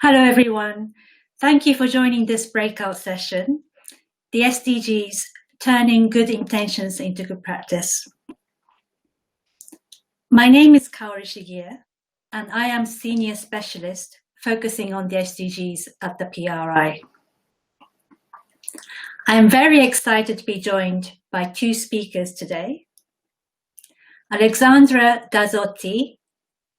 Hello, everyone. Thank you for joining this breakout session, the SDGs, Turning Good Intentions into Good Practice. My name is Kaori Shigiya, and I am Senior Specialist focusing on the SDGs at the PRI. I am very excited to be joined by two speakers today. Alexandre Gazzotti,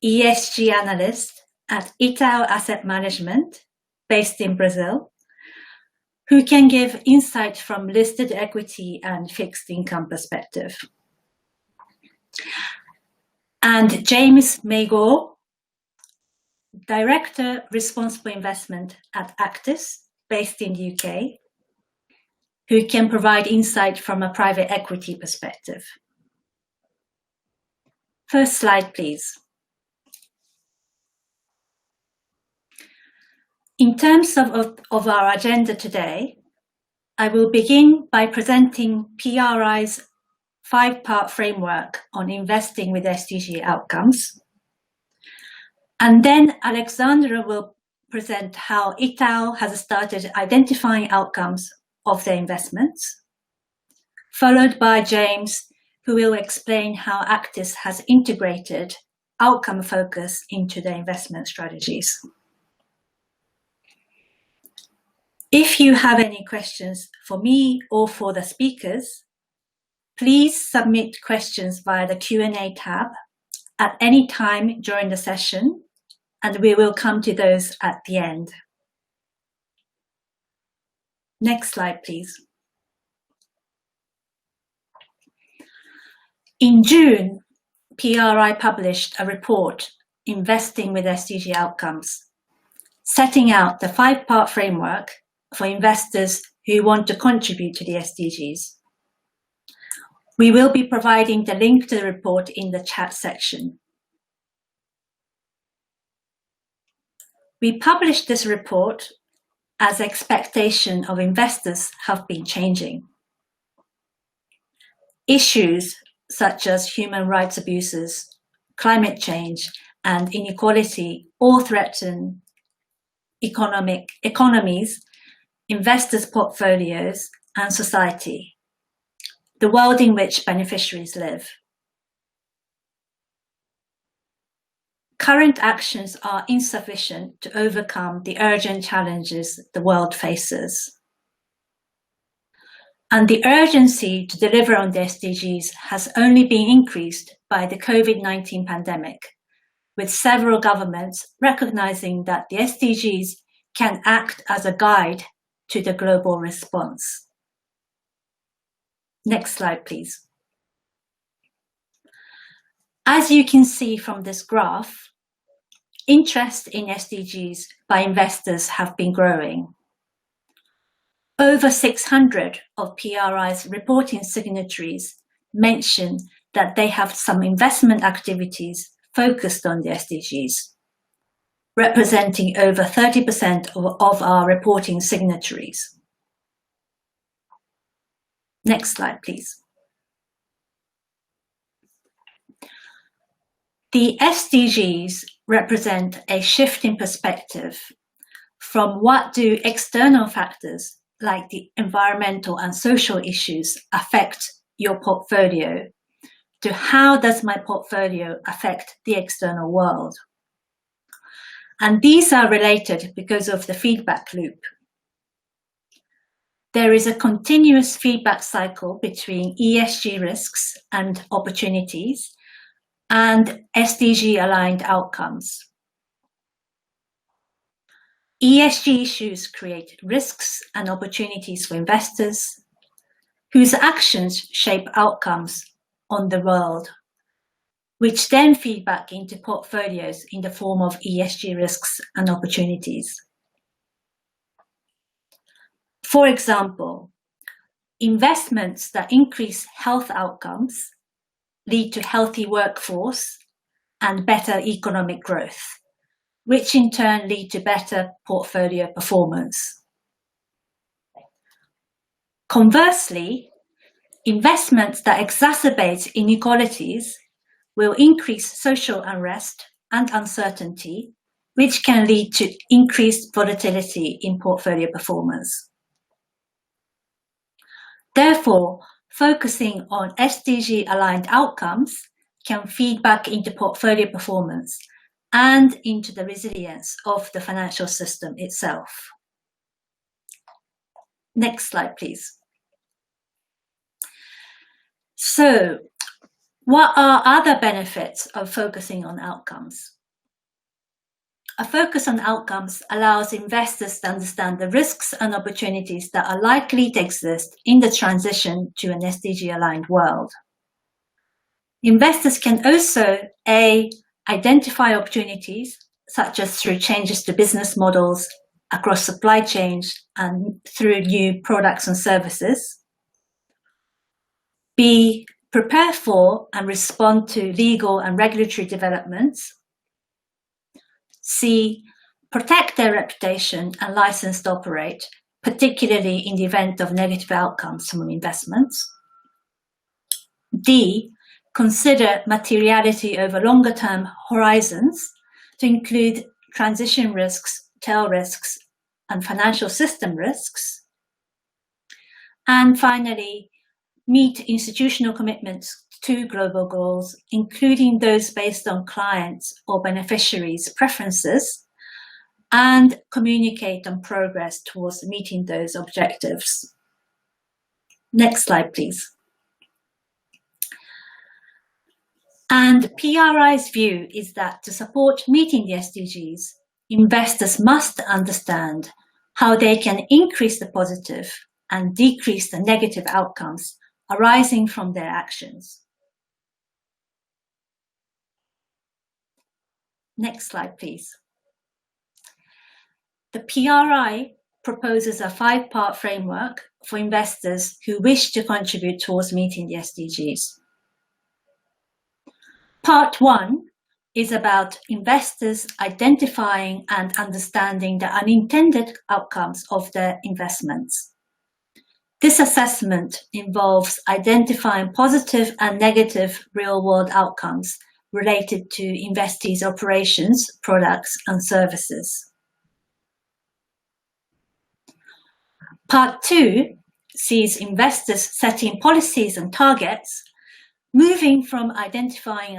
ESG Analyst at Itaú Asset Management, based in Brazil, who can give insight from listed equity and fixed income perspective. And James Magor, Director Responsible Investment at Actis, based in the UK, who can provide insight from a private equity perspective. First slide, please. In terms of our agenda today, I will begin by presenting PRI's 5-part framework on investing with SDG outcomes. And then Alexandre will present how Itaú has started identifying outcomes of their investments, followed by James, who will explain how Actis has integrated outcome focus into their investment strategies. If you have any questions for me or for the speakers, please submit questions via the Q&A tab at any time during the session, and we will come to those at the end. Next slide, please. In June, PRI published a report, Investing with SDG Outcomes, setting out the 5-part framework for investors who want to contribute to the SDGs. We will be providing the link to the report in the chat section. We published this report as expectation of investors have been changing. Issues such as human rights abuses, climate change, and inequality all threaten economies, investors' portfolios, and society, the world in which beneficiaries live. Current actions are insufficient to overcome the urgent challenges the world faces. And the urgency to deliver on the SDGs has only been increased by the COVID-19 pandemic, with several governments recognizing that the SDGs can act as a guide to the global response. Next slide, please. As you can see from this graph, interest in SDGs by investors have been growing. Over 600 of PRI's reporting signatories mention that they have some investment activities focused on the SDGs, representing over 30% of our reporting signatories. Next slide, please. The SDGs represent a shift in perspective from what do external factors like the environmental and social issues affect your portfolio to how does my portfolio affect the external world. And these are related because of the feedback loop. There is a continuous feedback cycle between ESG risks and opportunities and SDG-aligned outcomes. ESG issues create risks and opportunities for investors whose actions shape outcomes on the world, which then feed back into portfolios in the form of ESG risks and opportunities. For example, investments that increase health outcomes lead to healthy workforce and better economic growth, which in turn lead to better portfolio performance. Conversely, investments that exacerbate inequalities will increase social unrest and uncertainty which can lead to increased volatility in portfolio performance. Therefore, focusing on SDG-aligned outcomes can feed back into portfolio performance and into the resilience of the financial system itself. Next slide, please. So, what are other benefits of focusing on outcomes? A focus on outcomes allows investors to understand the risks and opportunities that are likely to exist in the transition to an SDG-aligned world. Investors can also, A, identify opportunities, such as through changes to business models across supply chains and through new products and services. B, prepare for and respond to legal and regulatory developments. C, protect their reputation and license to operate, particularly in the event of negative outcomes from investments. D, consider materiality over longer-term horizons to include transition risks, tail risks, and financial system risks. And finally, meet institutional commitments to global goals, including those based on clients' or beneficiaries' preferences, and communicate on progress towards meeting those objectives. Next slide, please. And PRI's view is that to support meeting the SDGs, investors must understand how they can increase the positive and decrease the negative outcomes arising from their actions. Next slide, please. The PRI proposes a 5-part framework for investors who wish to contribute towards meeting the SDGs. Part 1 is about investors identifying and understanding the unintended outcomes of their investments. This assessment involves identifying positive and negative real-world outcomes related to investees' operations, products, and services. Part 2 sees investors setting policies and targets, moving from identifying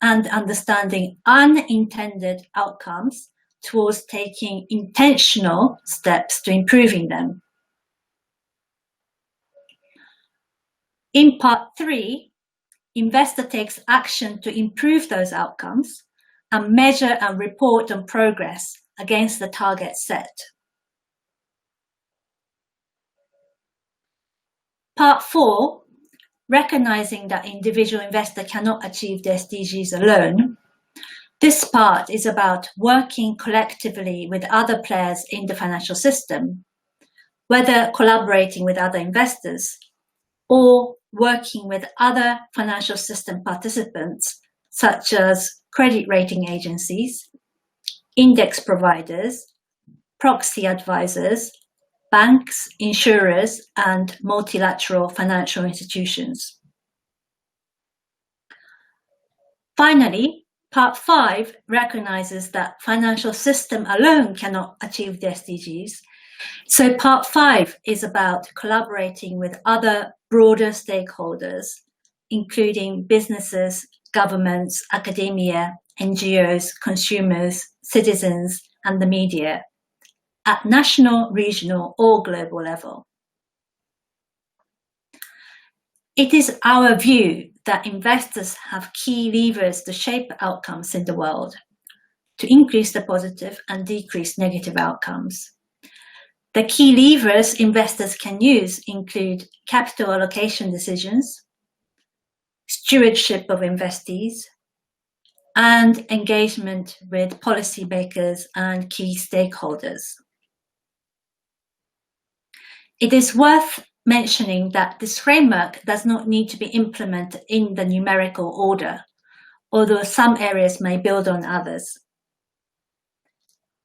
and understanding unintended outcomes towards taking intentional steps to improving them. In Part 3, investor takes action to improve those outcomes and measure and report on progress against the target set. Part 4, recognizing that individual investor cannot achieve the SDGs alone. This part is about working collectively with other players in the financial system, whether collaborating with other investors or working with other financial system participants, such as credit rating agencies, index providers, proxy advisors, banks, insurers, and multilateral financial institutions. Finally, Part 5 recognizes that financial system alone cannot achieve the SDGs. So Part 5 is about collaborating with other broader stakeholders, including businesses, governments, academia, NGOs, consumers, citizens, and the media, at national, regional, or global level. It is our view that investors have key levers to shape outcomes in the world, to increase the positive and decrease negative outcomes. The key levers investors can use include capital allocation decisions, stewardship of investees, and engagement with policymakers and key stakeholders. It is worth mentioning that this framework does not need to be implemented in the numerical order, although some areas may build on others.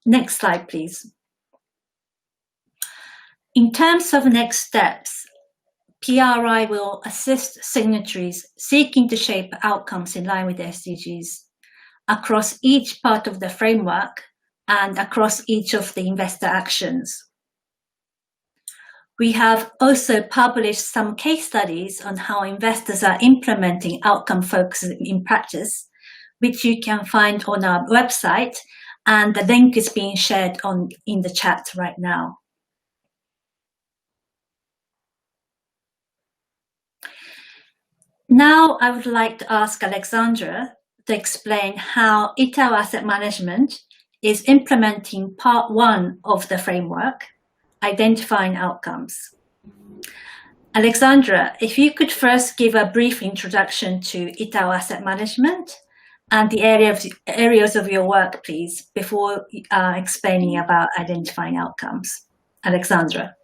Next slide, please. In terms of next steps, PRI will assist signatories seeking to shape outcomes in line with the SDGs across each part of the framework and across each of the investor actions. We have also published some case studies on how investors are implementing outcome focus in practice, which you can find on our website, and the link is being shared in the chat right now. Now I would like to ask Alexandre to explain how Itaú Asset Management is implementing part 1 of the framework, identifying outcomes. Alexandre, if you could first give a brief introduction to Itaú Asset Management and the areas of your work, please, before explaining about identifying outcomes. Alexandre.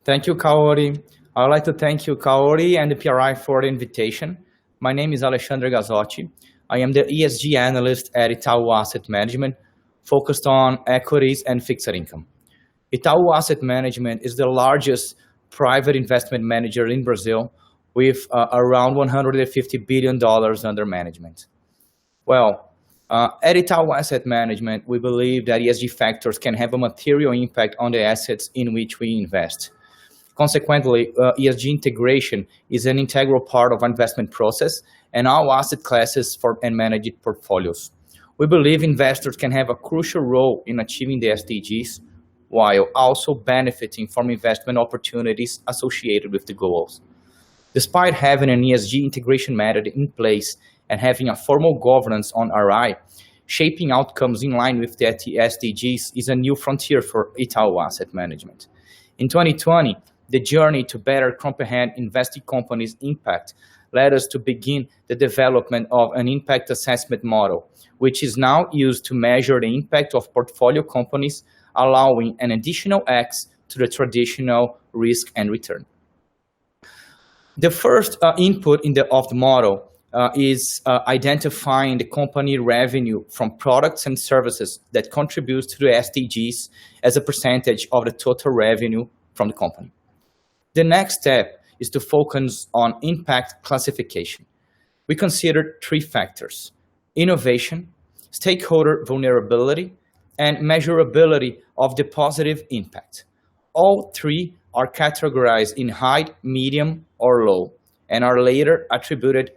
Thank you, Kaori. I would like to thank you, Kaori, and the PRI for the invitation. My name is Alexandre Gazzotti. I am the ESG analyst at Itaú Asset Management, focused on equities and fixed income. Itaú Asset Management is the largest private investment manager in Brazil, with around $150 billion under management. Well, at Itaú Asset Management, we believe that ESG factors can have a material impact on the assets in which we invest. Consequently, ESG integration is an integral part of our investment process and all asset classes and managed portfolios. We believe investors can have a crucial role in achieving the SDGs, while also benefiting from investment opportunities associated with the goals. Despite having an ESG integration method in place and having a formal governance on RI, shaping outcomes in line with the SDGs is a new frontier for Itaú Asset Management. In 2020, the journey to better comprehend invested companies' impact led us to begin the development of an impact assessment model, which is now used to measure the impact of portfolio companies, allowing an additional X to the traditional risk and return. The first input of the model is identifying the company revenue from products and services that contributes to the SDGs as a percentage of the total revenue from the company. The next step is to focus on impact classification. We consider 3 factors: innovation, stakeholder vulnerability, and measurability of the positive impact. All 3 are categorized in high, medium, or low, and are later attributed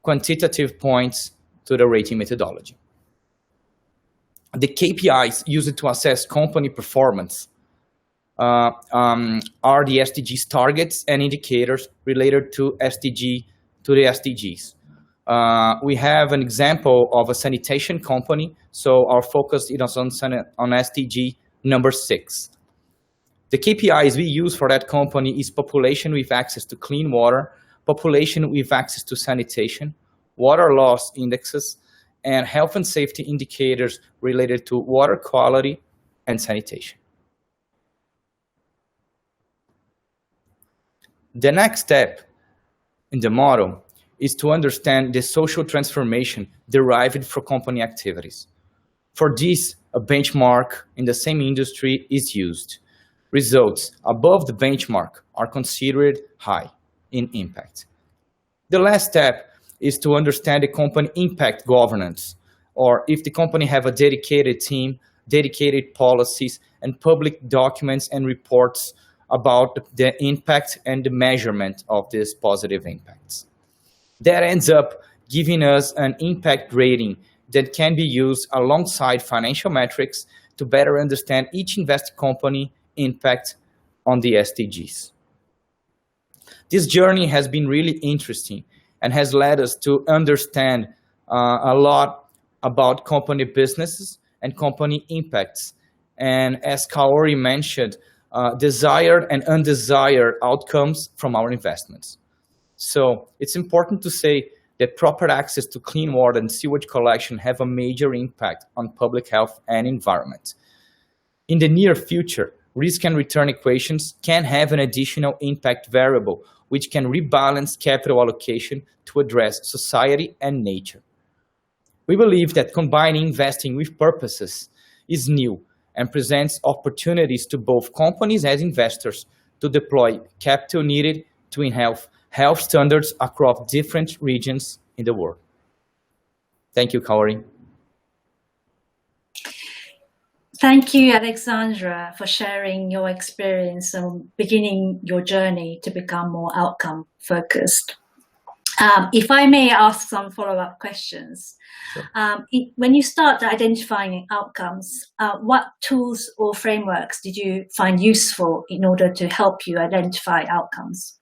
quantitative points to the rating methodology. The KPIs used to assess company performance are the SDGs targets and indicators related to the SDGs. We have an example of a sanitation company, so our focus is on SDG number 6. The KPIs we use for that company is population with access to clean water, population with access to sanitation, water loss indexes, and health and safety indicators related to water quality and sanitation. The next step in the model is to understand the social transformation derived from company activities. For this, a benchmark in the same industry is used. Results above the benchmark are considered high in impact. The last step is to understand the company impact governance, or if the company have a dedicated team, dedicated policies, and public documents and reports about the impact and the measurement of these positive impacts. That ends up giving us an impact rating that can be used alongside financial metrics to better understand each invested company impact on the SDGs. This journey has been really interesting and has led us to understand a lot about company businesses and company impacts. And as Kaori mentioned, desired and undesired outcomes from our investments. So it's important to say that proper access to clean water and sewage collection have a major impact on public health and environment. In the near future, risk and return equations can have an additional impact variable, which can rebalance capital allocation to address society and nature. We believe that combining investing with purposes is new and presents opportunities to both companies and investors to deploy capital needed to enhance health standards across different regions in the world. Thank you, Kaori. Thank you, Alexandra, for sharing your experience and beginning your journey to become more outcome focused. If I may ask some follow-up questions. Sure. When you start identifying outcomes, what tools or frameworks did you find useful in order to help you identify outcomes?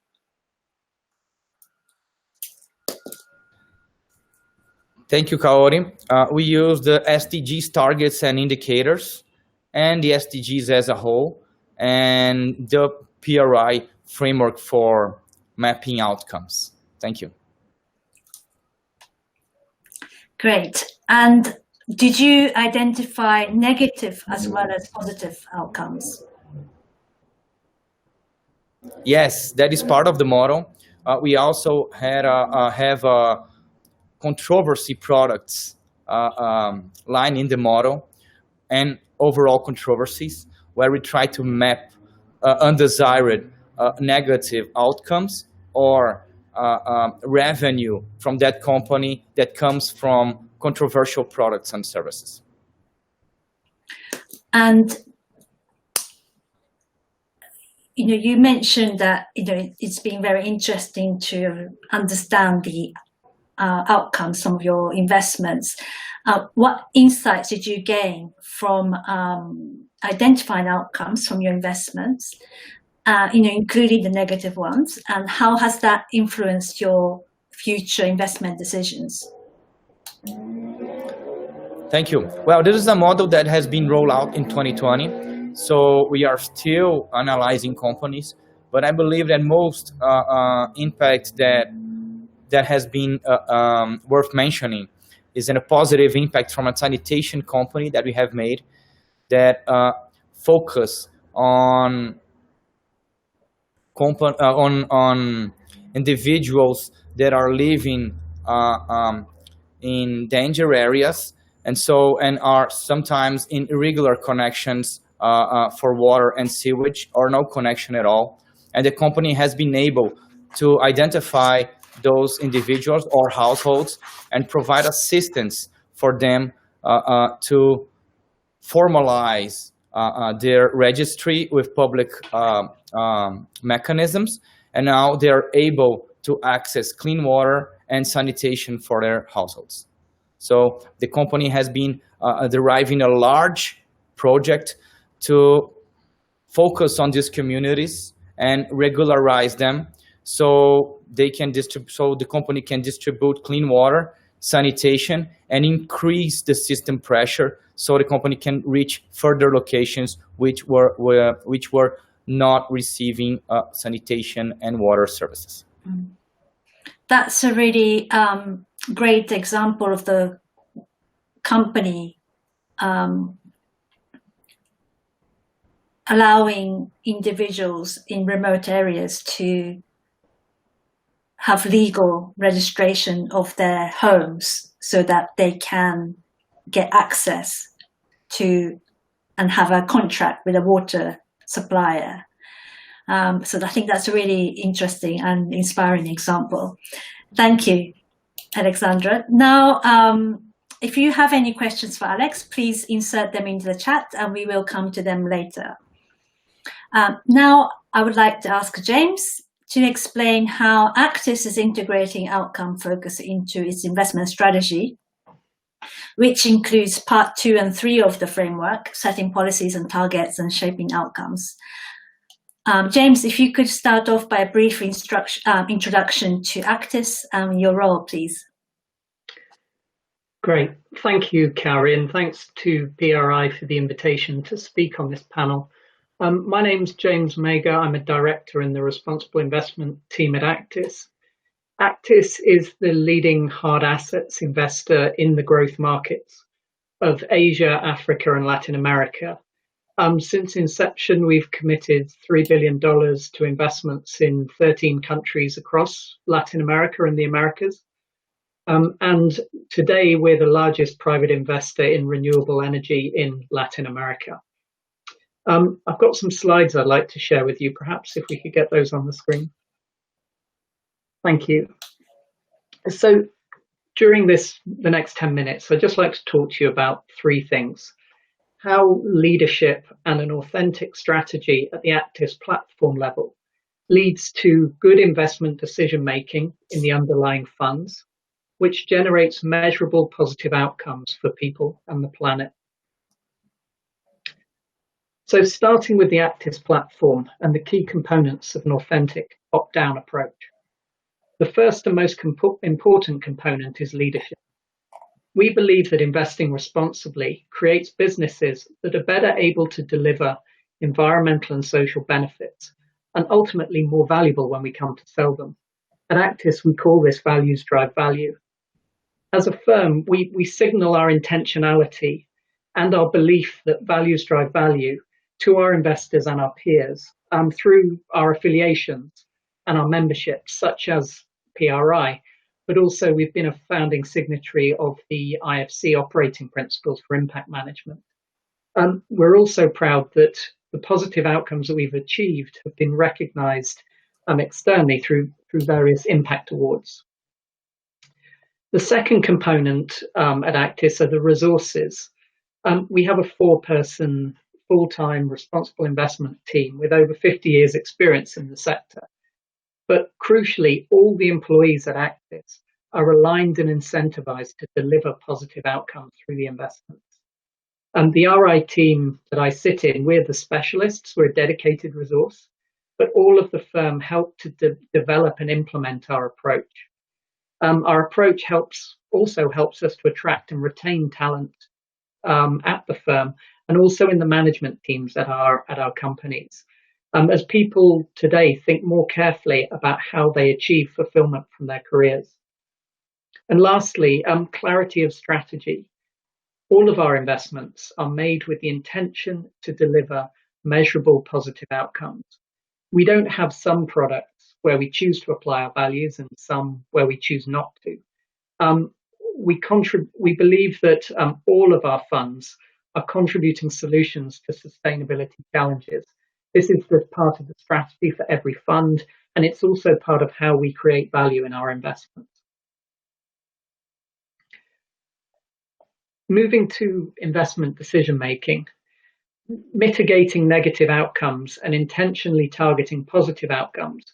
Thank you, Kaori. We use the SDGs targets and indicators and the SDGs as a whole and the PRI framework for mapping outcomes. Thank you. Great. And did you identify negative as well as positive outcomes? Yes, that is part of the model. We also have controversy products line in the model and overall controversies, where we try to map undesired negative outcomes or revenue from that company that comes from controversial products and services. And you mentioned that it's been very interesting to understand the outcomes of your investments. What insights did you gain from identifying outcomes from your investments, including the negative ones, and how has that influenced your future investment decisions? Thank you. Well, this is a model that has been rolled out in 2020, so we are still analyzing companies, but I believe that most impact that has been worth mentioning is a positive impact from a sanitation company that we have made that focus on individuals that are living in danger areas and are sometimes in irregular connections for water and sewage or no connection at all. And the company has been able to identify those individuals or households and provide assistance for them to formalize their registry with public mechanisms, and now they're able to access clean water and sanitation for their households. So the company has been deriving a large project to focus on these communities and regularize them, so they can so the company can distribute clean water, sanitation, and increase the system pressure, so the company can reach further locations which were not receiving sanitation and water services. That's a really great example of the company allowing individuals in remote areas to have legal registration of their homes so that they can get access to and have a contract with a water supplier. So I think that's a really interesting and inspiring example. Thank you, Alexandra. Now, if you have any questions for Alex, please insert them into the chat and we will come to them later. Now, I would like to ask James to explain how Actis is integrating outcome focus into its investment strategy, which includes part 2 and 3 of the framework, setting policies and targets and shaping outcomes. James, if you could start off by a brief introduction to Actis and your role, please. Great. Thank you, Kaori, and thanks to PRI for the invitation to speak on this panel. My name's James Magor. I'm a director in the responsible investment team at Actis. Actis is the leading hard assets investor in the growth markets of Asia, Africa, and Latin America. Since inception, we've committed $3 billion to investments in 13 countries across Latin America and the Americas. And today, we're the largest private investor in renewable energy in Latin America. I've got some slides I'd like to share with you, perhaps if we could get those on the screen. Thank you. So During the next 10 minutes, I'd just like to talk to you about three things. How leadership and an authentic strategy at the Actis platform level leads to good investment decision making in the underlying funds, which generates measurable positive outcomes for people and the planet. So starting with the Actis platform and the key components of an authentic top-down approach. The first and most important component is leadership. We believe that investing responsibly creates businesses that are better able to deliver environmental and social benefits, and ultimately more valuable when we come to sell them. At Actis, we call this values drive value. As a firm, we signal our intentionality and our belief that values drive value to our investors and our peers through our affiliations and our memberships, such as PRI, but also we've been a founding signatory of the IFC operating principles for impact management. We're also proud that the positive outcomes that we've achieved have been recognized externally through various impact awards. The second component at Actis are the resources. We have a 4-person full-time responsible investment team with over 50 years experience in the sector. But crucially, all the employees at Actis are aligned and incentivized to deliver positive outcomes through the investments. The RI team that I sit in, we're the specialists, we're a dedicated resource, but all of the firm help to develop and implement our approach. Our approach also helps us to attract and retain talent at the firm and also in the management teams at our companies. As people today think more carefully about how they achieve fulfillment from their careers. And lastly, clarity of strategy. All of our investments are made with the intention to deliver measurable positive outcomes. We don't have some products where we choose to apply our values and some where we choose not to. We believe that all of our funds are contributing solutions to sustainability challenges. This is the part of the strategy for every fund, and it's also part of how we create value in our investments. Moving to investment decision making, mitigating negative outcomes and intentionally targeting positive outcomes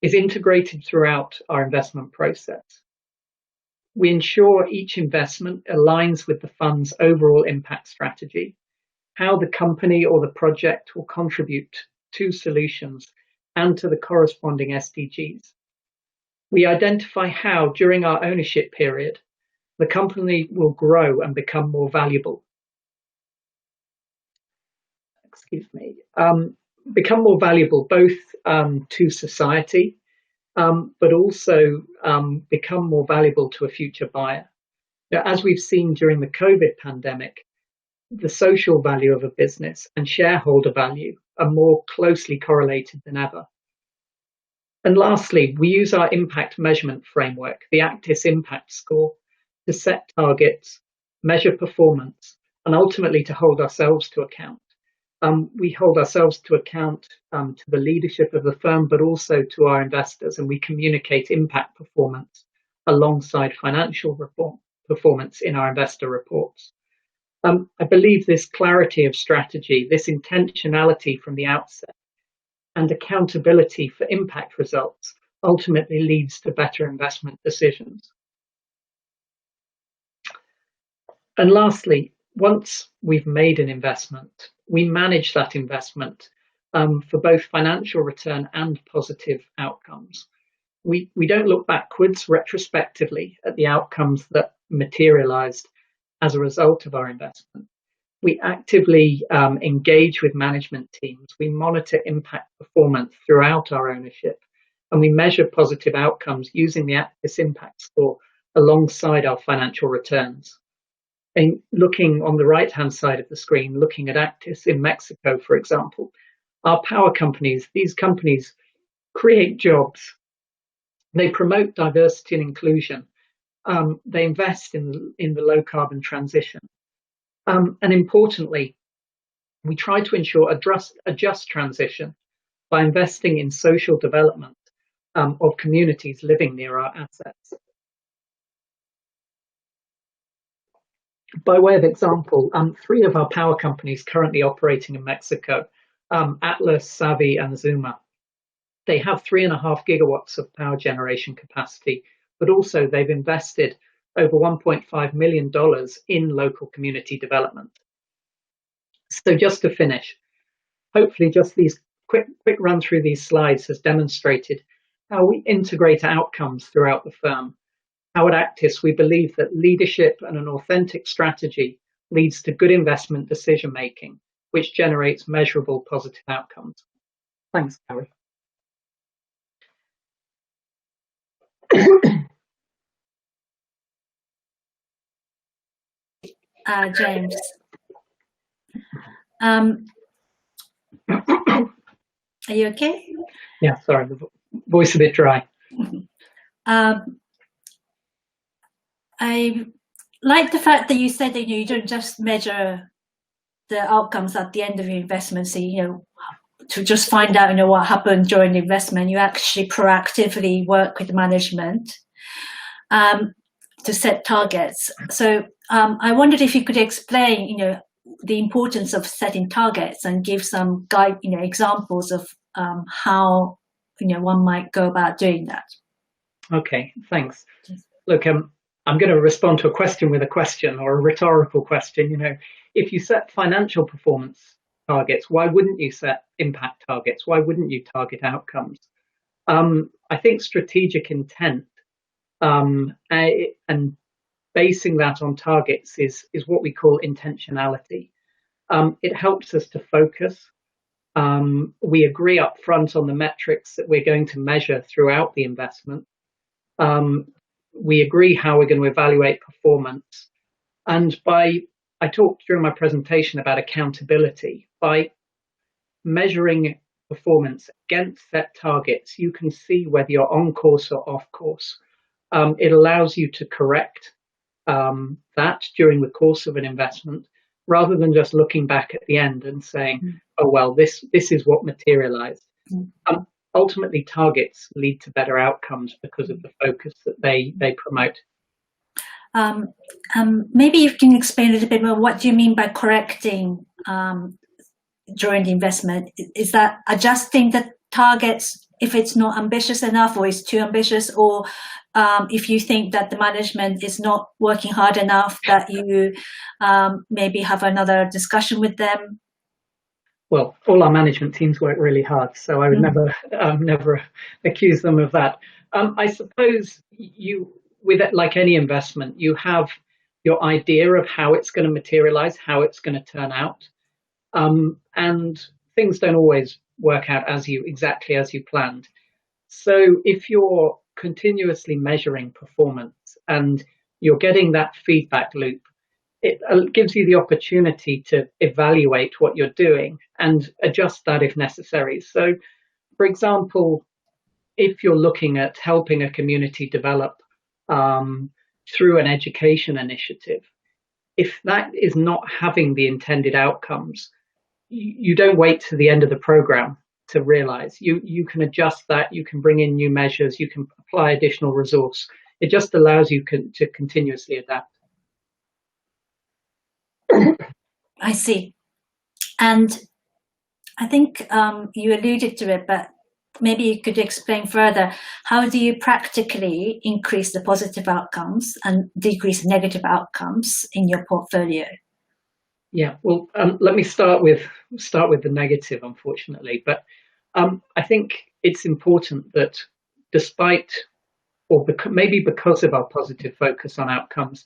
is integrated throughout our investment process. We ensure each investment aligns with the fund's overall impact strategy, how the company or the project will contribute to solutions and to the corresponding SDGs. We identify how, during our ownership period, the company will grow and become more valuable. Become more valuable both to society, but also become more valuable to a future buyer. Now, as we've seen during the COVID pandemic, the social value of a business and shareholder value are more closely correlated than ever. And lastly, we use our impact measurement framework, the Actis Impact Score, to set targets, measure performance, and ultimately to hold ourselves to account. We hold ourselves to account to the leadership of the firm, but also to our investors, and we communicate impact performance alongside financial performance in our investor reports. I believe this clarity of strategy, this intentionality from the outset, and accountability for impact results ultimately leads to better investment decisions. And lastly, once we've made an investment, we manage that investment for both financial return and positive outcomes. We don't look backwards retrospectively at the outcomes that materialized as a result of our investment. We actively engage with management teams. We monitor impact performance throughout our ownership, and we measure positive outcomes using the Actis Impact Score alongside our financial returns. And looking on the right-hand side of the screen, looking at Actis in Mexico, for example, our power companies, these companies create jobs. They promote diversity and inclusion. They invest in the low carbon transition. And importantly, we try to ensure a just transition by investing in social development of communities living near our assets. By way of example, three of our power companies currently operating in Mexico, Atlas, Savvy, and Zuma, they have 3.5 gigawatts of power generation capacity, but also they've invested over $1.5 million in local community development. So just to finish, hopefully just these quick run through these slides has demonstrated how we integrate outcomes throughout the firm. How at Actis, we believe that leadership and an authentic strategy leads to good investment decision making, which generates measurable positive outcomes. Thanks, Kaori. James. Are you okay? Yeah, sorry, the voice a bit dry. I like the fact that you said that you don't just measure the outcomes at the end of your investment, so to just find out what happened during the investment. You actually proactively work with management to set targets. So I wondered if you could explain the importance of setting targets and give some examples of how one might go about doing that. Okay, thanks. Look, I'm going to respond to a question with a question, or a rhetorical question. If you set financial performance targets, why wouldn't you set impact targets? Why wouldn't you target outcomes? I think strategic intent and basing that on targets is what we call intentionality. It helps us to focus. We agree up front on the metrics that we're going to measure throughout the investment. We agree how we're going to evaluate performance. And I talked during my presentation about accountability. By measuring performance against set targets, you can see whether you're on course or off course. It allows you to correct that during the course of an investment, rather than just looking back at the end and saying, oh, well, this is what materialized. Ultimately, targets lead to better outcomes because of the focus that they promote. Maybe you can explain a little bit more. What do you mean by correcting during the investment? Is that adjusting the targets if it's not ambitious enough, or is too ambitious, or if you think that the management is not working hard enough, that you maybe have another discussion with them? Well, all our management teams work really hard, so I would never accuse them of that. I suppose with it, like any investment, you have your idea of how it's going to materialize, how it's going to turn out, and things don't always work out exactly as you planned. So if you're continuously measuring performance and you're getting that feedback loop, it gives you the opportunity to evaluate what you're doing and adjust that if necessary. So, for example, if you're looking at helping a community develop through an education initiative, if that is not having the intended outcomes, you don't wait to the end of the program to realize. You can adjust that, you can bring in new measures, you can apply additional resource. It just allows you to continuously adapt. I see. And I think you alluded to it, but maybe you could explain further. How do you practically increase the positive outcomes and decrease negative outcomes in your portfolio? Yeah, well, let me start with the negative, unfortunately. But I think it's important that despite, or maybe because of our positive focus on outcomes,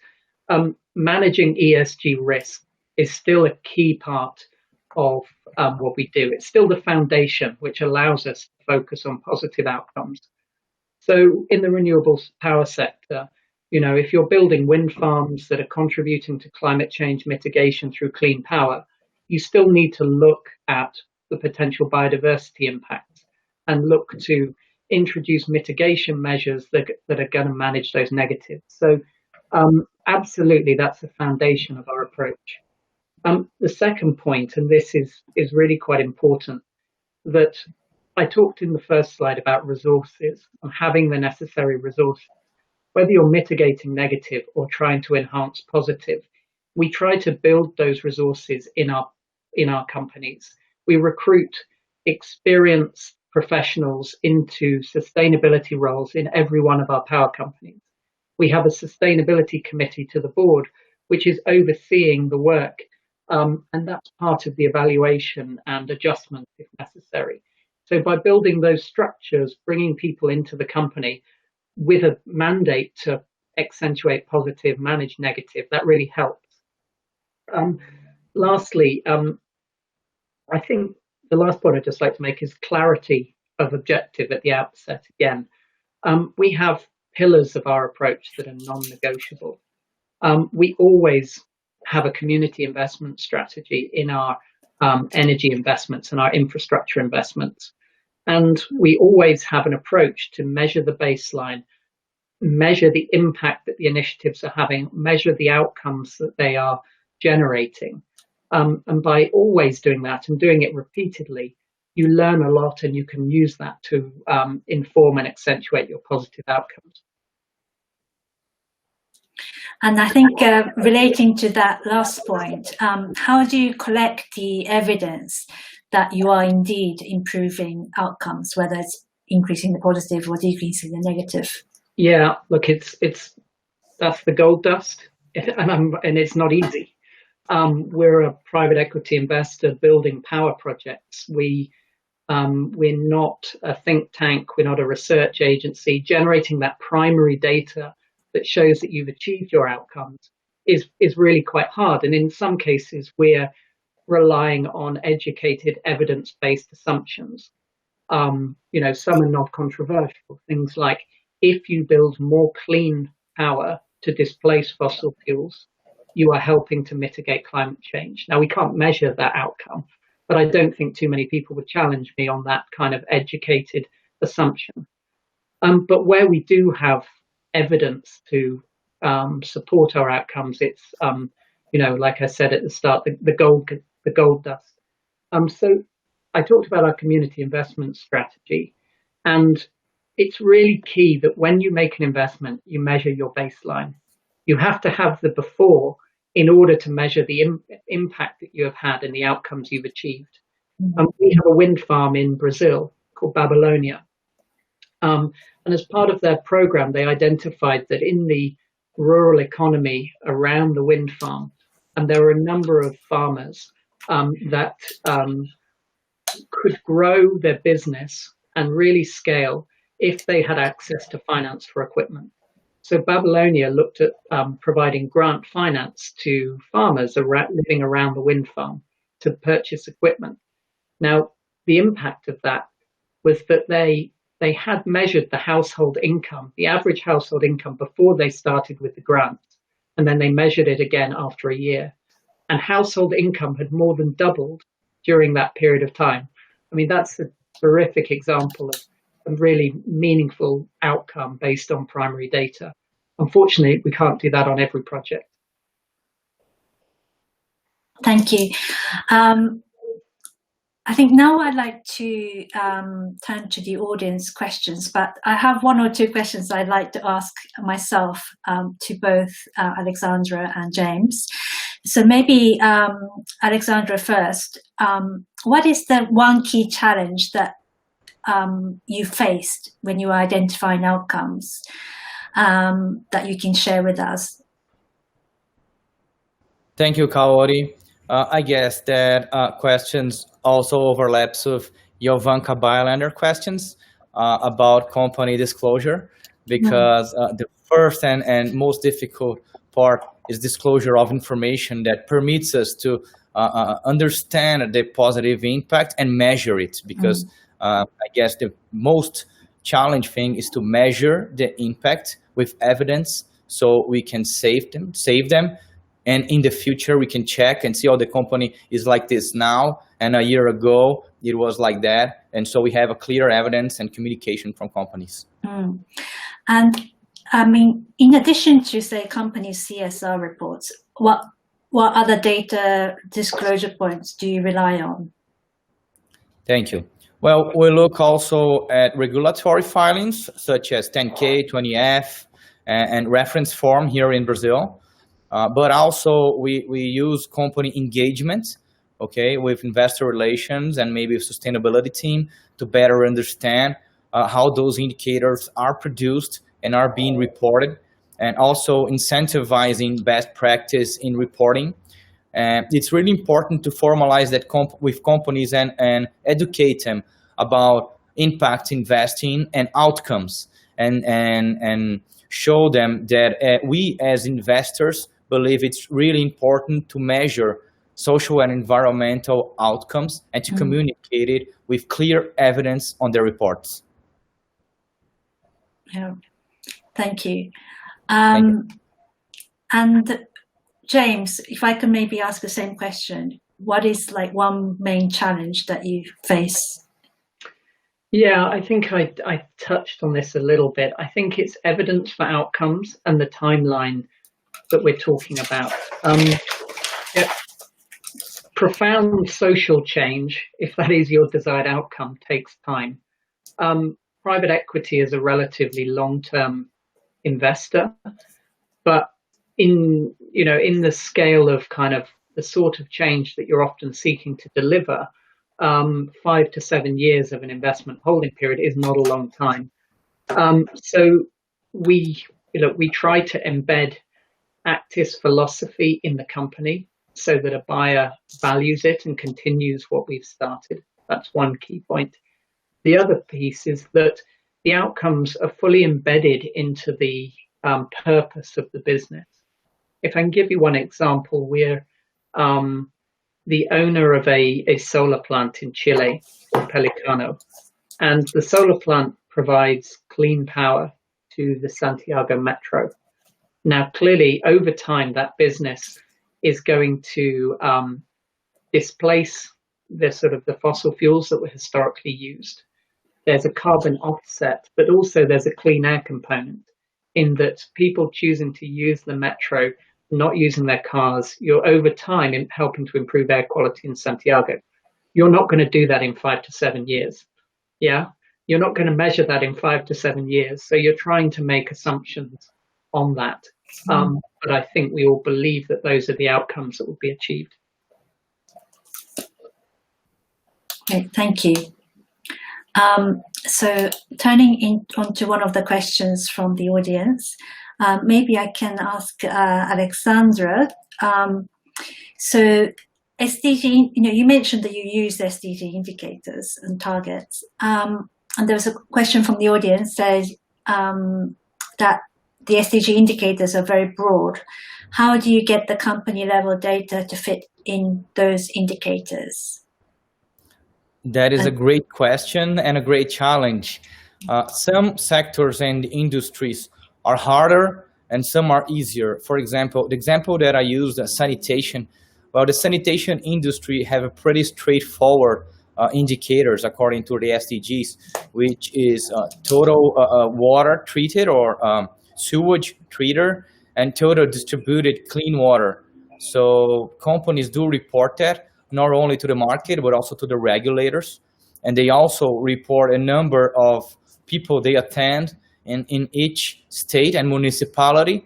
managing ESG risk is still a key part of what we do. It's still the foundation which allows us to focus on positive outcomes. So in the renewables power sector, if you're building wind farms that are contributing to climate change mitigation through clean power, you still need to look at the potential biodiversity impacts and look to introduce mitigation measures that are going to manage those negatives. So absolutely, that's the foundation of our approach. The second point, and this is really quite important, that I talked in the first slide about resources and having the necessary resources. Whether you're mitigating negative or trying to enhance positive, we try to build those resources in our companies. We recruit experienced professionals into sustainability roles in every one of our power companies. We have a sustainability committee to the board, which is overseeing the work, and that's part of the evaluation and adjustment if necessary. So by building those structures, bringing people into the company with a mandate to accentuate positive, manage negative, that really helps. Lastly, I think the last point I'd just like to make is clarity of objective at the outset again. We have pillars of our approach that are non-negotiable. We always have a community investment strategy in our energy investments and our infrastructure investments. And we always have an approach to measure the baseline, measure the impact that the initiatives are having, measure the outcomes that they are generating. And by always doing that and doing it repeatedly, you learn a lot and you can use that to inform and accentuate your positive outcomes. And I think relating to that last point, how do you collect the evidence that you are indeed improving outcomes, whether it's increasing the positive or decreasing the negative? Yeah, look, that's the gold dust, and it's not easy. We're a private equity investor building power projects. We're not a think tank. We're not a research agency. Generating that primary data that shows that you've achieved your outcomes is really quite hard. And in some cases, we're relying on educated, evidence-based assumptions. Some are not controversial. Things like, if you build more clean power to displace fossil fuels, you are helping to mitigate climate change. Now, we can't measure that outcome, but I don't think too many people would challenge me on that kind of educated assumption. But where we do have evidence to support our outcomes, it's, like I said at the start, the gold dust. So I talked about our community investment strategy, and it's really key that when you make an investment, you measure your baseline. You have to have the before in order to measure the impact that you have had and the outcomes you've achieved. We have a wind farm in Brazil called Babylonia. And as part of their program, they identified that in the rural economy around the wind farm, and there were a number of farmers that could grow their business and really scale if they had access to finance for equipment. So Babylonia looked at providing grant finance to farmers living around the wind farm to purchase equipment. Now, the impact of that was that they had measured the household income, the average household income before they started with the grant, and then they measured it again after a year. And household income had more than doubled during that period of time. I mean, that's a terrific example of a really meaningful outcome based on primary data. Unfortunately, we can't do that on every project. Thank you. I think now I'd like to turn to the audience questions, but I have one or two questions I'd like to ask myself to both Alexandre and James. So maybe Alexandre first. What is the one key challenge that you faced when you were identifying outcomes that you can share with us? Thank you, Kaori. I guess that questions also overlaps with Jovanka Bylander questions about company disclosure, because the first and most difficult part is disclosure of information that permits us to understand the positive impact and measure it, because I guess the most challenging thing is to measure the impact with evidence so we can save them. And in the future, we can check and see, oh, the company is like this now, and a year ago, it was like that. And so we have a clear evidence and communication from companies. And I mean, in addition to, say, company CSR reports, what other data disclosure points do you rely on? Thank you. Well, we look also at regulatory filings, such as 10K, 20F, and reference form here in Brazil. but also we use company engagement, okay, with investor relations and maybe a sustainability team to better understand how those indicators are produced and are being reported, and also incentivizing best practice in reporting. And it's really important to formalize that with companies and educate them about impact investing and outcomes, and show them that we as investors believe it's really important to measure social and environmental outcomes and to communicate it with clear evidence on their reports. Yeah. Thank you. Thank you. And James, if I can maybe ask the same question, what is like one main challenge that you face? Yeah, I think I touched on this a little bit. I think it's evidence for outcomes and the timeline that we're talking about. Profound social change, if that is your desired outcome, takes time. Private equity is a relatively long-term investor, but in the scale of kind of the sort of change that you're often seeking to deliver, 5 to 7 years of an investment holding period is not a long time. So we try to embed Actis philosophy in the company so that a buyer values it and continues what we've started. That's one key point. The other piece is that the outcomes are fully embedded into the purpose of the business. If I can give you one example, we're the owner of a solar plant in Chile, Pelicano, and the solar plant provides clean power to the Santiago metro. Now, clearly, over time, that business is going to displace the fossil fuels that were historically used. There's a carbon offset, but also there's a clean air component in that people choosing to use the metro, not using their cars, you're over time helping to improve air quality in Santiago. You're not going to do that in 5 to 7 years. Yeah, you're not going to measure that in 5 to 7 years. So you're trying to make assumptions on that. But I think we all believe that those are the outcomes that will be achieved. Okay, thank you. So turning onto one of the questions from the audience, maybe I can ask Alexandre. So SDG, you mentioned that you use SDG indicators and targets. And there was a question from the audience says that the SDG indicators are very broad. How do you get the company level data to fit in those indicators? That is a great question and a great challenge. Some sectors and industries are harder and some are easier. For example, the example that I used, sanitation. Well, the sanitation industry have a pretty straightforward indicators according to the SDGs, which is total water treated or sewage treated and total distributed clean water. So companies do report that not only to the market, but also to the regulators. And they also report a number of people they attend in each state and municipality.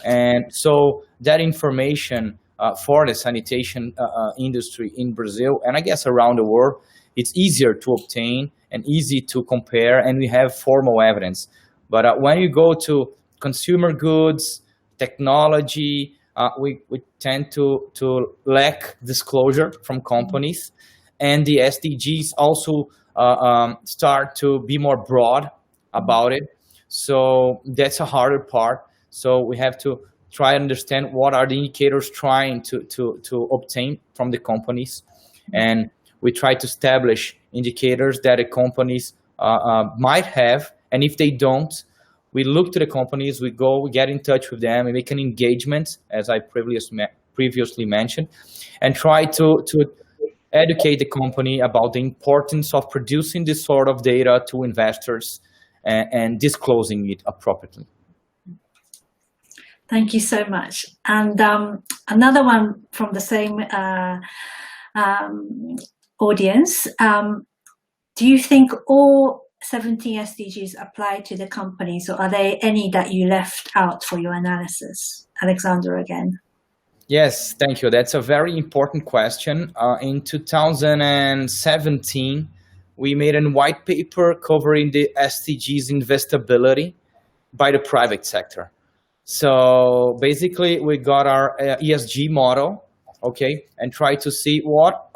And so that information for the sanitation industry in Brazil, and I guess around the world, it's easier to obtain and easy to compare, and we have formal evidence. But when you go to consumer goods, technology, we tend to lack disclosure from companies, and the SDGs also start to be more broad about it. So that's a harder part. So we have to try to understand what are the indicators trying to obtain from the companies, and we try to establish indicators that the companies might have, and if they don't, we look to the companies, we get in touch with them, and make an engagement, as I previously mentioned, and try to educate the company about the importance of producing this sort of data to investors and disclosing it appropriately. Thank you so much. And another one from the same audience, do you think all 17 SDGs apply to the companies, or are there any that you left out for your analysis? Alexandre again. Yes, thank you. That's a very important question. In 2017, we made a white paper covering the SDGs investability by the private sector. So basically, we got our ESG model, okay, and try to see what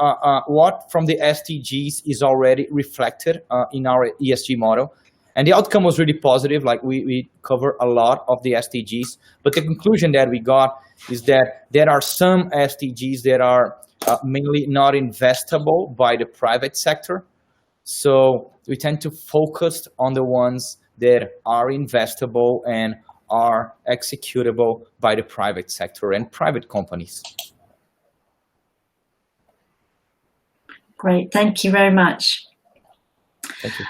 from the SDGs is already reflected in our ESG model. And the outcome was really positive. Like we cover a lot of the SDGs, but the conclusion that we got is that there are some SDGs that are mainly not investable by the private sector. So we tend to focus on the ones that are investable and are executable by the private sector and private companies. Great, thank you very much. Thank you.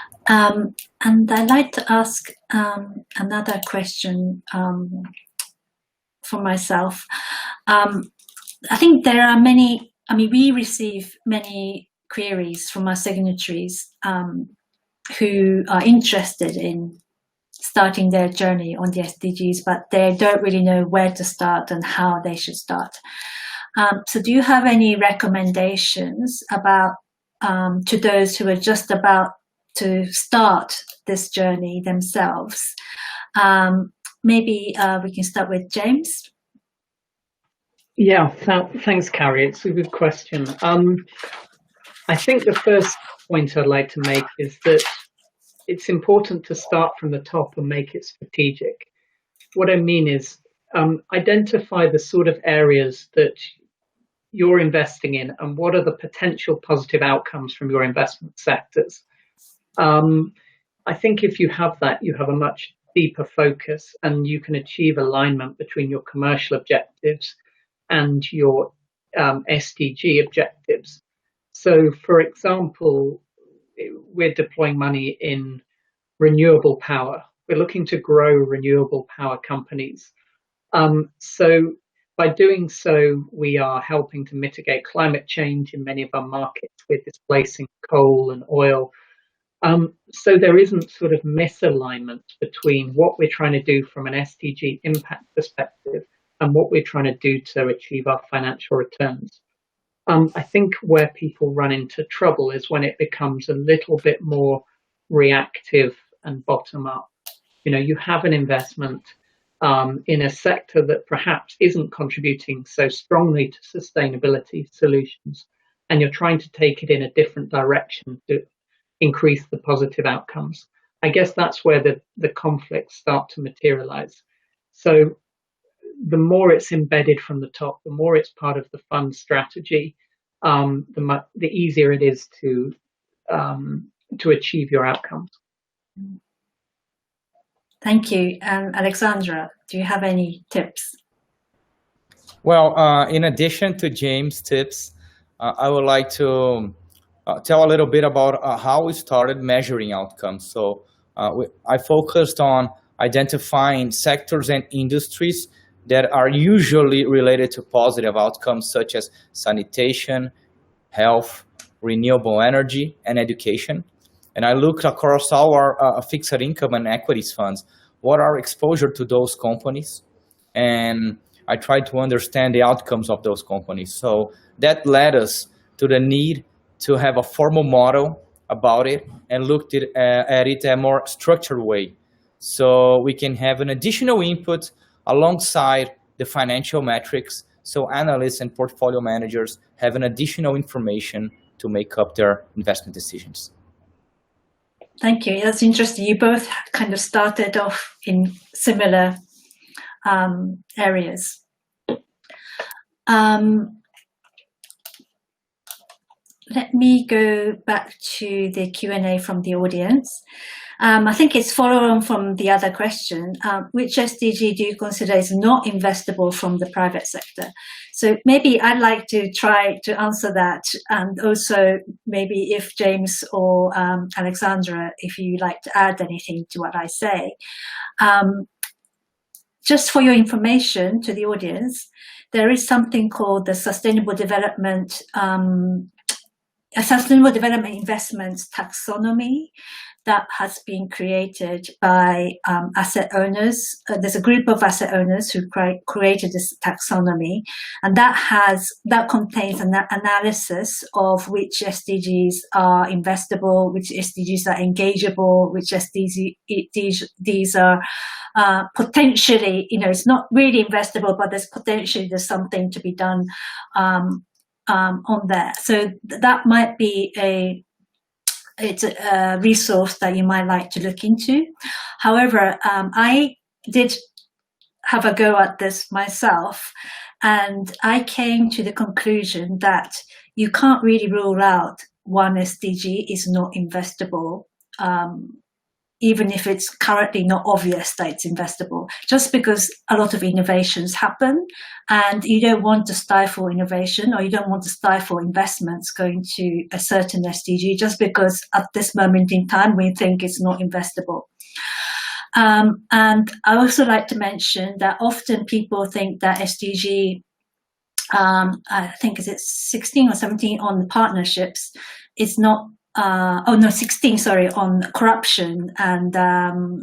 And I'd like to ask another question for myself. I think there are many, we receive many queries from our signatories who are interested in starting their journey on the SDGs, but they don't really know where to start and how they should start. So do you have any recommendations about to those who are just about to start this journey themselves? Maybe we can start with James. Yeah, thanks, Kaori. It's a good question. I think the first point I'd like to make is that it's important to start from the top and make it strategic. What I mean is identify the sort of areas that you're investing in and what are the potential positive outcomes from your investment sectors. I think if you have that, you have a much deeper focus and you can achieve alignment between your commercial objectives and your SDG objectives. So, for example, we're deploying money in renewable power. We're looking to grow renewable power companies. So by doing so, we are helping to mitigate climate change in many of our markets. We're displacing coal and oil. So there isn't sort of misalignment between what we're trying to do from an SDG impact perspective and what we're trying to do to achieve our financial returns. I think where people run into trouble is when it becomes a little bit more reactive and bottom up. You know, you have an investment in a sector that perhaps isn't contributing so strongly to sustainability solutions, and you're trying to take it in a different direction to increase the positive outcomes. I guess that's where the conflicts start to materialize. So the more it's embedded from the top, the more it's part of the fund strategy, the easier it is to achieve your outcomes. Thank you. And Alexandra, do you have any tips? Well, in addition to James' tips, I would like to tell a little bit about how we started measuring outcomes. So I focused on identifying sectors and industries that are usually related to positive outcomes, such as sanitation, health, renewable energy, and education. And I looked across all our fixed income and equities funds, what are exposure to those companies? And I tried to understand the outcomes of those companies. So that led us to the need to have a formal model about it and looked at it in a more structured way. So we can have an additional input alongside the financial metrics, so analysts and portfolio managers have an additional information to make up their investment decisions. Thank you. That's interesting. You both kind of started off in similar areas. Let me go back to the Q&A from the audience. I think it's following on from the other question. Which SDG do you consider is not investable from the private sector? So maybe I'd like to try to answer that. And also maybe if James or Alexandra, if you'd like to add anything to what I say. Just for your information to the audience, there is something called the Sustainable Development Investments Taxonomy that has been created by asset owners. There's a group of asset owners who created this taxonomy, and that contains an analysis of which SDGs are investable, which SDGs are engageable, which SDGs are potentially, it's not really investable, but there's something to be done on there. So that might be it's a resource that you might like to look into. However, I did have a go at this myself, and I came to the conclusion that you can't really rule out one SDG is not investable, even if it's currently not obvious that it's investable, just because a lot of innovations happen and you don't want to stifle innovation, or you don't want to stifle investments going to a certain SDG just because at this moment in time we think it's not investable. And I also like to mention that often people think that SDG, I think is it 16 or 17 on partnerships, is not 16, sorry, on corruption and on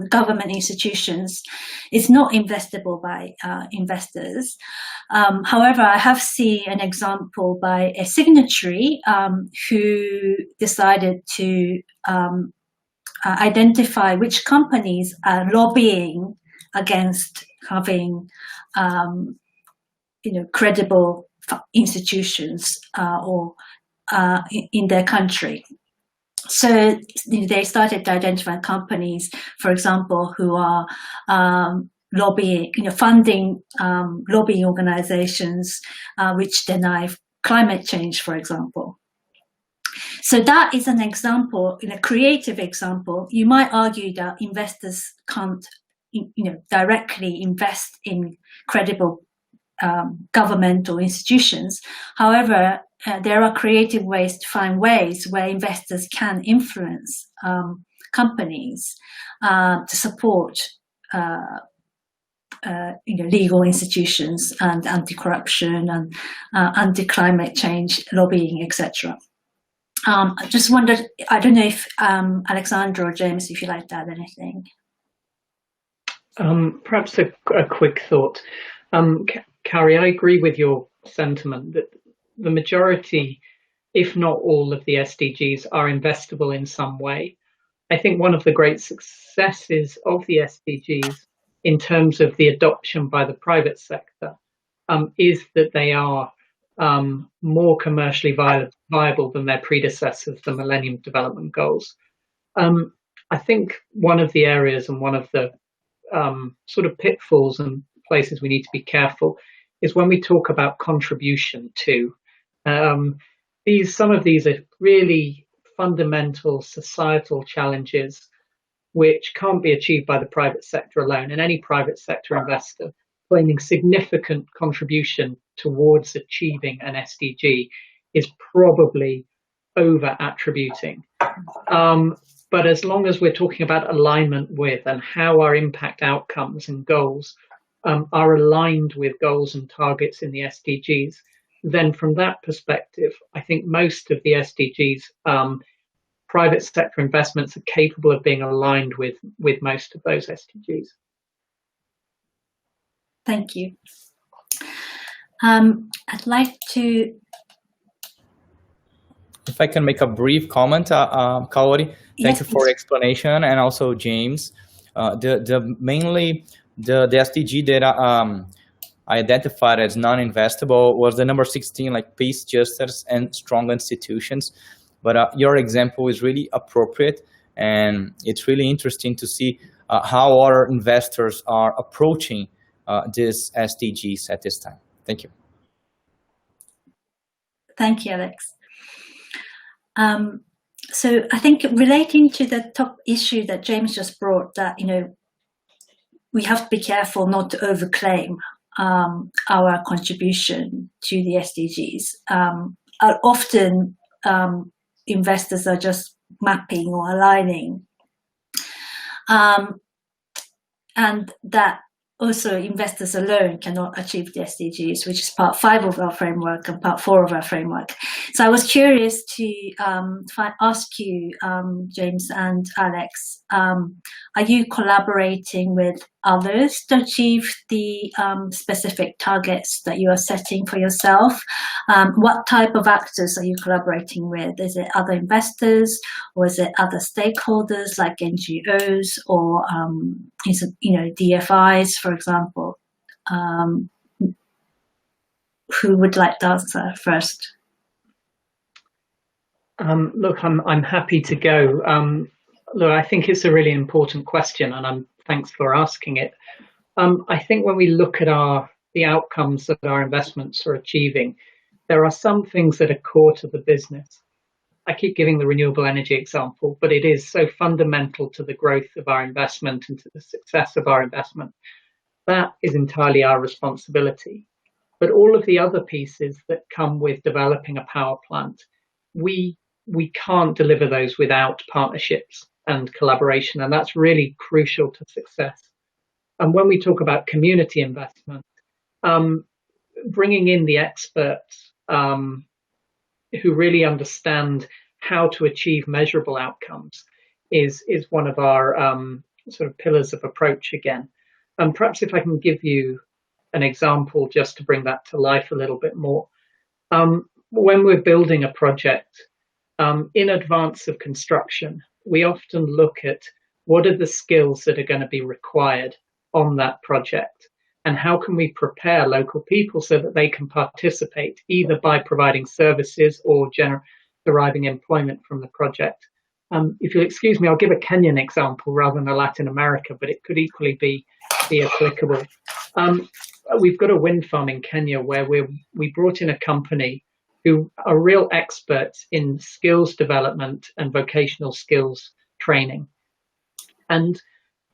government institutions. It's not investable by investors. However, I have seen an example by a signatory who decided to identify which companies are lobbying against having credible institutions or in their country. So they started to identify companies, for example, who are lobbying, funding lobbying organizations which deny climate change, for example. So that is an example, a creative example. You might argue that investors can't, directly invest in credible governmental institutions. However, there are creative ways to find ways where investors can influence companies to support legal institutions and anti-corruption and anti-climate change lobbying, etc. I just wondered, I don't know if Alexandre or James, if you'd like to add anything. Perhaps a quick thought. Kaori, I agree with your sentiment that the majority, if not all of the SDGs, are investable in some way. I think one of the great successes of the SDGs in terms of the adoption by the private sector is that they are more commercially viable than their predecessors, the Millennium Development Goals. I think one of the areas and one of the sort of pitfalls and places we need to be careful is when we talk about contribution to. Some of these are really fundamental societal challenges which can't be achieved by the private sector alone, and any private sector investor claiming significant contribution towards achieving an SDG is probably over attributing. But as long as we're talking about alignment with and how our impact outcomes and goals are aligned with goals and targets in the SDGs, then from that perspective, I think most of the SDGs, private sector investments are capable of being aligned with most of those SDGs. Thank you. I'd like to... If I can make a brief comment, Kaori, thank you for the explanation, and also James. Mainly the SDG that I identified as non-investable was the number 16, like peace, justice, and strong institutions. But your example is really appropriate, and it's really interesting to see how other investors are approaching these SDGs at this time. Thank you. Thank you, Alex. So I think relating to the top issue that James just brought, that we have to be careful not to overclaim our contribution to the SDGs. Often investors are just mapping or aligning, and that also investors alone cannot achieve the SDGs, which is part 5 of our framework and part 4 of our framework. So I was curious to ask you, James and Alex, are you collaborating with others to achieve the specific targets that you are setting for yourself? What type of actors are you collaborating with? Is it other investors, or is it other stakeholders like NGOs, or is it, DFIs, for example? Who would like to answer first? Look, I'm happy to go. Look, I think it's a really important question, and thanks for asking it. I think when we look at the outcomes that our investments are achieving, there are some things that are core to the business. I keep giving the renewable energy example, but it is so fundamental to the growth of our investment and to the success of our investment. That is entirely our responsibility. But all of the other pieces that come with developing a power plant, we can't deliver those without partnerships and collaboration, and that's really crucial to success. And when we talk about community investment, bringing in the experts who really understand how to achieve measurable outcomes is one of our sort of pillars of approach again. And perhaps if I can give you an example just to bring that to life a little bit more. When we're building a project, in advance of construction, we often look at what are the skills that are going to be required on that project, and how can we prepare local people so that they can participate either by providing services or deriving employment from the project. If you'll excuse me, I'll give a Kenyan example rather than a Latin America, but it could equally be applicable. We've got a wind farm in Kenya where we brought in a company who are real experts in skills development and vocational skills training. And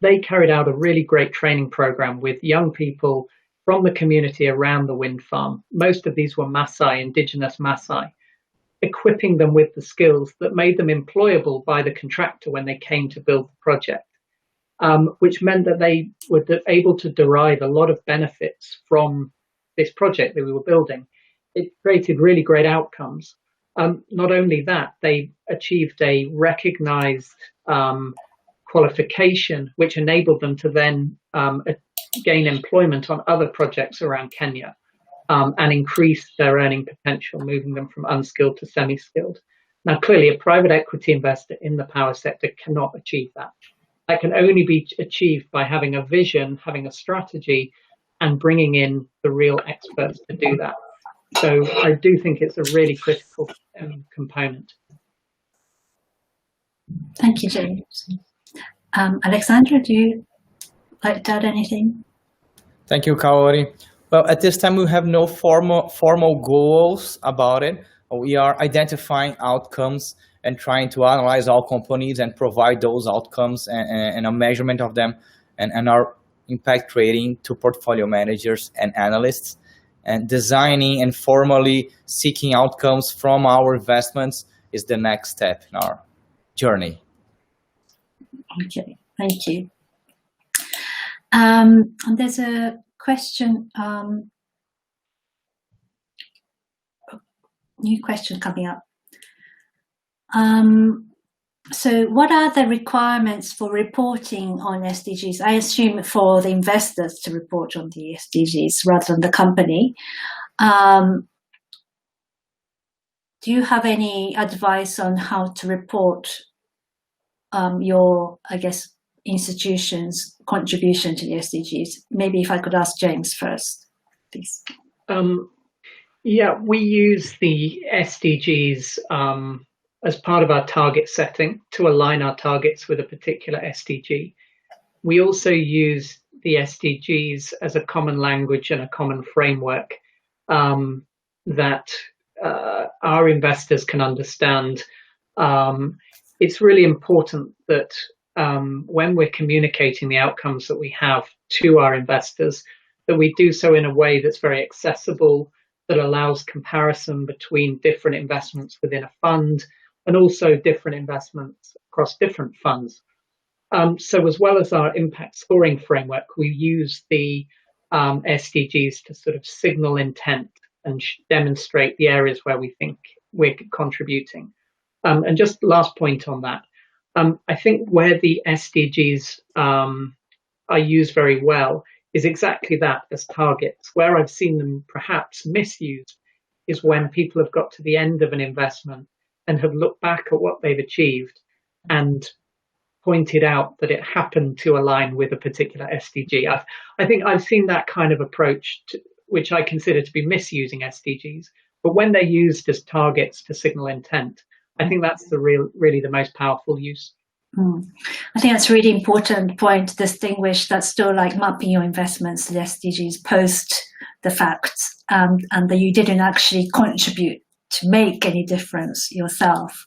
they carried out a really great training program with young people from the community around the wind farm. Most of these were Maasai, indigenous Maasai, equipping them with the skills that made them employable by the contractor when they came to build the project, which meant that they were able to derive a lot of benefits from this project that we were building. It created really great outcomes. Not only that, they achieved a recognized qualification, which enabled them to then gain employment on other projects around Kenya and increase their earning potential, moving them from unskilled to semi-skilled. Now, clearly, a private equity investor in the power sector cannot achieve that. That can only be achieved by having a vision, having a strategy, and bringing in the real experts to do that. So I do think it's a really critical component. Thank you, James. Alexandre, do you like to add anything? Thank you, Kaori. Well, at this time, we have no formal goals about it. We are identifying outcomes and trying to analyze all companies and provide those outcomes and a measurement of them and our impact rating to portfolio managers and analysts. And designing and formally seeking outcomes from our investments is the next step in our journey. Okay, thank you. And there's a question, new question coming up. So what are the requirements for reporting on SDGs? I assume for the investors to report on the SDGs rather than the company. Do you have any advice on how to report your, I guess, institution's contribution to the SDGs? Maybe if I could ask James first, please. Yeah, we use the SDGs as part of our target setting to align our targets with a particular SDG. We also use the SDGs as a common language and a common framework that our investors can understand. It's really important that when we're communicating the outcomes that we have to our investors, that we do so in a way that's very accessible, that allows comparison between different investments within a fund and also different investments across different funds. So as well as our impact scoring framework, we use the SDGs to sort of signal intent and demonstrate the areas where we think we're contributing. And just last point on that, I think where the SDGs are used very well is exactly that, as targets. Where I've seen them perhaps misused is when people have got to the end of an investment and have looked back at what they've achieved and pointed out that it happened to align with a particular SDG. I think I've seen that kind of approach, which I consider to be misusing SDGs. But when they're used as targets to signal intent, I think that's really the most powerful use. I think that's a really important point to distinguish. That's still like mapping your investments to the SDGs post the facts, and that you didn't actually contribute to make any difference yourself.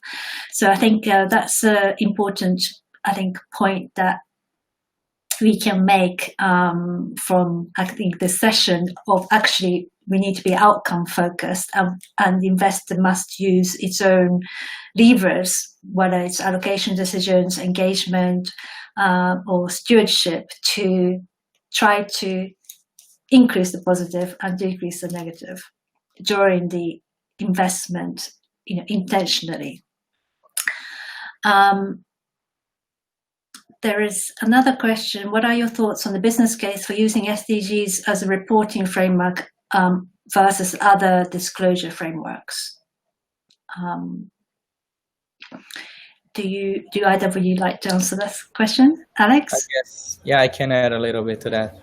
So I think that's an important, point that we can make from, this session of actually we need to be outcome focused, and the investor must use its own levers, whether it's allocation decisions, engagement, or stewardship, to try to increase the positive and decrease the negative during the investment, intentionally. There is another question. What are your thoughts on the business case for using SDGs as a reporting framework versus other disclosure frameworks? Do either of you like to answer this question? Alex? I can add a little bit to that.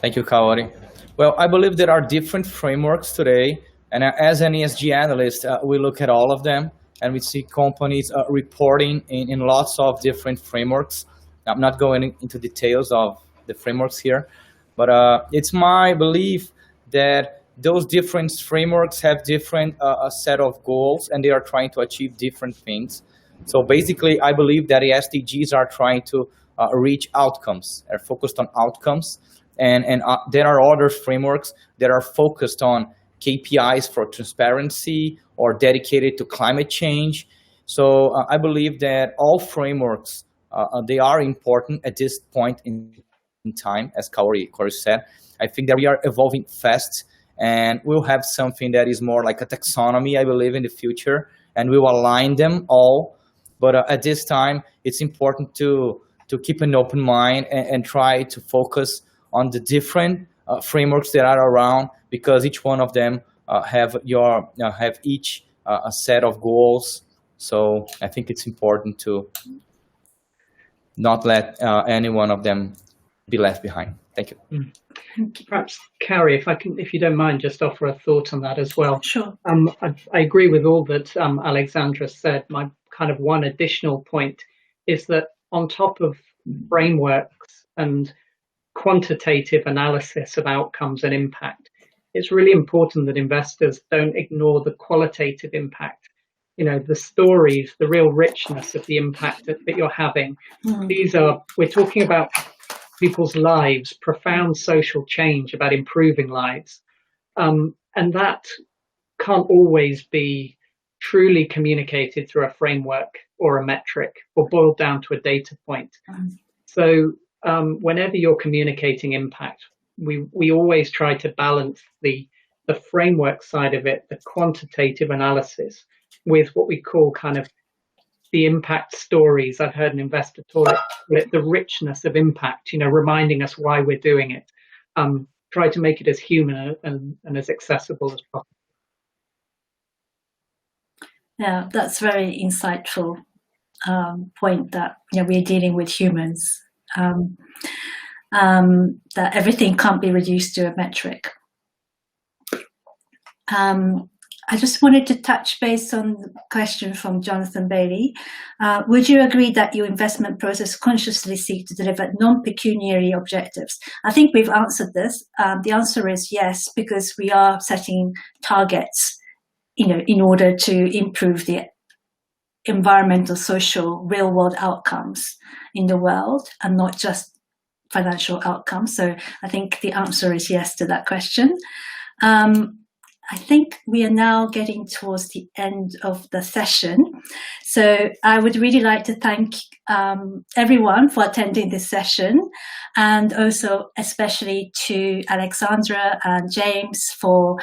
Thank you, Kaori. Well, I believe there are different frameworks today, and as an ESG analyst, we look at all of them, and we see companies reporting in lots of different frameworks. I'm not going into details of the frameworks here, but it's my belief that those different frameworks have different set of goals, and they are trying to achieve different things. So basically, I believe that the SDGs are trying to reach outcomes, are focused on outcomes, and there are other frameworks that are focused on KPIs for transparency or dedicated to climate change. So I believe that all frameworks, they are important at this point in time, as Kaori said. I think that we are evolving fast, and we'll have something that is more like a taxonomy, I believe, in the future, and we will align them all. But at this time, it's important to keep an open mind and try to focus on the different frameworks that are around, because each one of them have each a set of goals. So I think it's important to not let any one of them be left behind. Thank you. Perhaps, Kaori, if you don't mind, just offer a thought on that as well. Sure. I agree with all that Alexandre said. My kind of one additional point is that on top of frameworks and quantitative analysis of outcomes and impact, it's really important that investors don't ignore the qualitative impact. The stories, the real richness of the impact that you're having. We're talking about people's lives, profound social change, about improving lives. And that can't always be truly communicated through a framework or a metric or boiled down to a data point. So whenever you're communicating impact, we always try to balance the framework side of it, the quantitative analysis, with what we call kind of the impact stories. I've heard an investor call it the richness of impact, reminding us why we're doing it. Try to make it as human and as accessible as possible. Yeah, that's very insightful point, that we're dealing with humans, that everything can't be reduced to a metric. I just wanted to touch base on the question from Jonathan Bailey. Would you agree that your investment process consciously seek to deliver non-pecuniary objectives? I think we've answered this. The answer is yes, because we are setting targets, in order to improve the environmental, social, real-world outcomes in the world, and not just financial outcomes. So I think the answer is yes to that question. I think we are now getting towards the end of the session. So I would really like to thank everyone for attending this session, and also especially to Alexandre and James for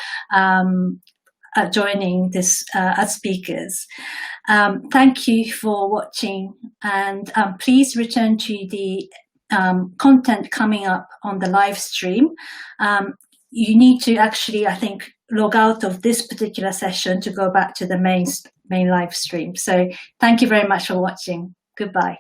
joining this as speakers. Thank you for watching, and please return to the content coming up on the live stream. You need to actually, I think, log out of this particular session to go back to the main live stream. So thank you very much for watching. Goodbye.